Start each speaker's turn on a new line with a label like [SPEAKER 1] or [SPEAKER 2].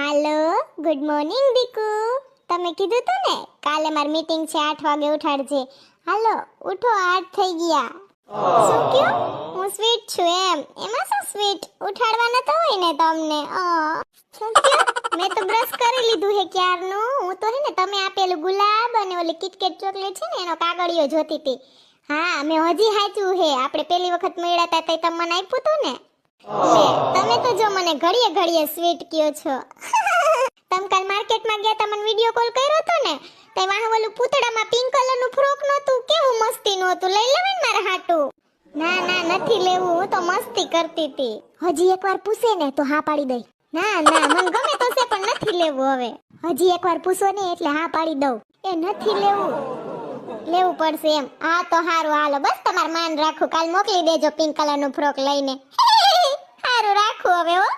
[SPEAKER 1] હાલો, good morning દીકુ. તમે કીધું તું ને કાલે મારી મીટિંગ છે 8 વાગે ઉઠાડજે. હાલો, ઉઠો 8 થઈ ગયા. શું કયો? હું સ્વીટ છું એમાં શું સ્વીટ? ઉઠાડવાના તો હોય ને તમને. શું કયો? મેં તો બ્રશ કરી લીધું હે ક્યારનું. હું તો હે ને તમે આપેલું ગુલાબ અને ઓલી કિટકેટ ચોકલેટ છે ને એનો કાગળિયો જોતી હતી. હા, મેં હજી હાચું હે. આપણે પેલી વખત મળ્યા હતા તે તમે મને આપ્યું તું ને. તમે તો જો મને ઘડીએ ઘડીએ સ્વીટ કયો છો. તમે કાલ માર્કેટમાં ગયા તા, મને વિડિયો કોલ કર્યો તો ને, તે વાહ ઓલું પૂતળામાં પિંક કલરનું ફ્રોક નહોતું, કેવું મસ્તીનું હતું. લઈ લેવાય ને મારા હાટુ. ના નથી લેવું, હું તો મસ્તી કરતી હતી. હજી એકવાર પૂછે ને તો હા પાડી દઈ. ના મને ગમે તો છે પણ નથી લેવું હવે. હજી એકવાર પૂછો ને એટલે હા પાડી દઉં. એ નથી લેવું. લેવું પડશે એમ. હા તો હારું, હાલો બસ તમાર માન રાખું. કાલ મોકલી દેજો પિંક કલરનું ફ્રોક લઈને. હારું રાખું હવે હો.